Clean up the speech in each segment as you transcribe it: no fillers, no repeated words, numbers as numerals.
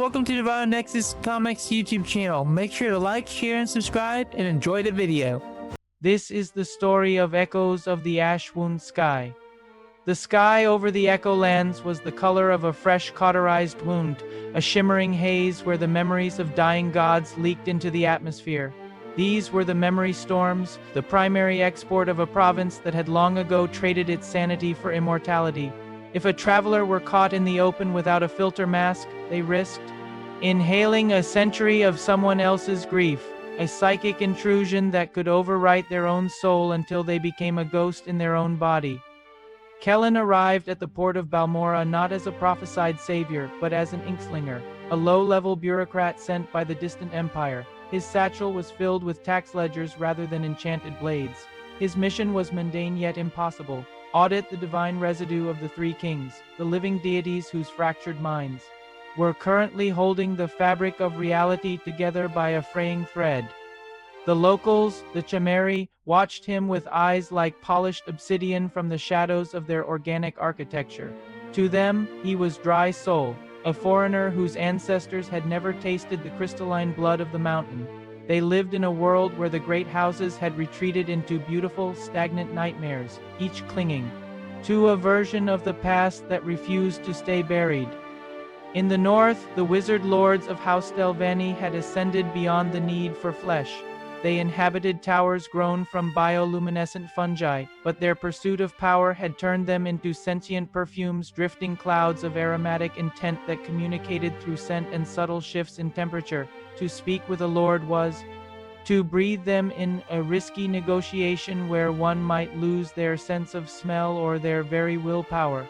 welcome to Divine Nexus Comics YouTube channel. Make sure to like, share, and subscribe, and enjoy the video. This is the story of Echoes of the Ash-Wound Sky. The sky over the Echo Lands was the color of a fresh cauterized wound, a shimmering haze where the memories of dying gods leaked into the atmosphere. These were the memory storms, the primary export of a province that had long ago traded its sanity for immortality. If a traveler were caught in the open without a filter mask, they risked inhaling a century of someone else's grief, a psychic intrusion that could overwrite their own soul until they became a ghost in their own body. Kellen arrived at the port of Balmora not as a prophesied savior, but as an inkslinger, a low-level bureaucrat sent by the distant empire. His satchel was filled with tax ledgers rather than enchanted blades. His mission was mundane yet impossible: audit the divine residue of the three kings, the living deities whose fractured minds were currently holding the fabric of reality together by a fraying thread. The locals, the Chimeri, watched him with eyes like polished obsidian from the shadows of their organic architecture. To them, he was dry soul, a foreigner whose ancestors had never tasted the crystalline blood of the mountain. They lived in a world where the great houses had retreated into beautiful, stagnant nightmares, each clinging to a version of the past that refused to stay buried. In the north, the wizard lords of House Delvani had ascended beyond the need for flesh. They inhabited towers grown from bioluminescent fungi, but their pursuit of power had turned them into sentient perfumes, drifting clouds of aromatic intent that communicated through scent and subtle shifts in temperature. To speak with a lord was to breathe them in a risky negotiation where one might lose their sense of smell or their very willpower.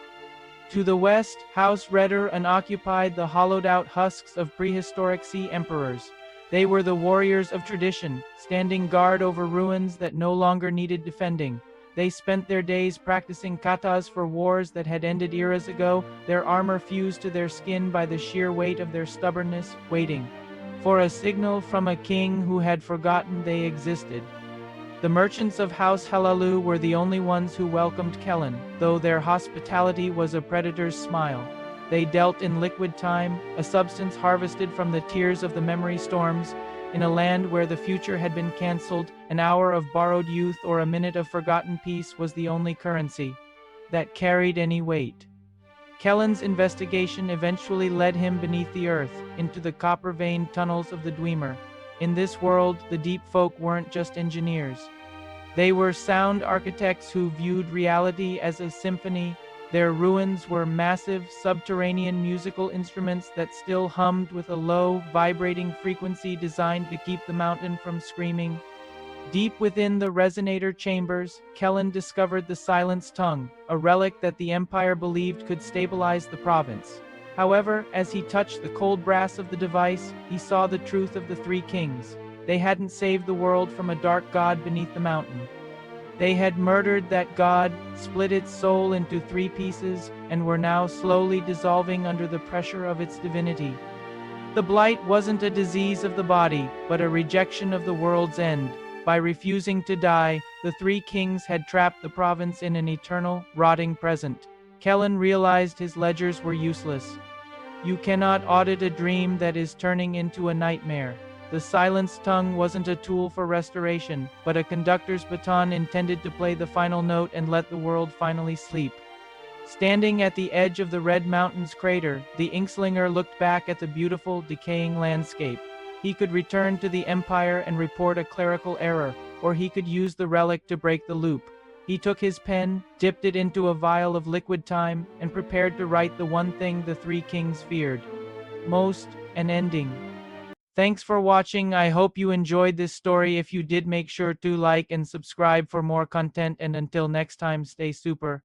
To the west, House Redder occupied the hollowed-out husks of prehistoric sea emperors. They were the warriors of tradition, standing guard over ruins that no longer needed defending. They spent their days practicing katas for wars that had ended eras ago, their armor fused to their skin by the sheer weight of their stubbornness, waiting for a signal from a king who had forgotten they existed. The merchants of House Halalu were the only ones who welcomed Kellen, though their hospitality was a predator's smile. They dealt in liquid time, a substance harvested from the tears of the memory storms. In a land where the future had been cancelled, an hour of borrowed youth or a minute of forgotten peace was the only currency that carried any weight. Kellen's investigation eventually led him beneath the earth, into the copper-veined tunnels of the Dwemer. In this world, the deep folk weren't just engineers. They were sound architects who viewed reality as a symphony. Their ruins were massive, subterranean musical instruments that still hummed with a low, vibrating frequency designed to keep the mountain from screaming. Deep within the resonator chambers, Kellen discovered the Silenced Tongue, a relic that the Empire believed could stabilize the province. However, as he touched the cold brass of the device, he saw the truth of the three kings. They hadn't saved the world from a dark god beneath the mountain. They had murdered that god, split its soul into three pieces, and were now slowly dissolving under the pressure of its divinity. The blight wasn't a disease of the body, but a rejection of the world's end. By refusing to die, the three kings had trapped the province in an eternal, rotting present. Kellen realized his ledgers were useless. You cannot audit a dream that is turning into a nightmare. The Silenced Tongue wasn't a tool for restoration, but a conductor's baton intended to play the final note and let the world finally sleep. Standing at the edge of the Red Mountains crater, the Inkslinger looked back at the beautiful, decaying landscape. He could return to the Empire and report a clerical error, or he could use the relic to break the loop. He took his pen, dipped it into a vial of liquid time, and prepared to write the one thing the three kings feared most: an ending. Thanks for watching. I hope you enjoyed this story. If you did, make sure to like and subscribe for more content, and until next time, stay super.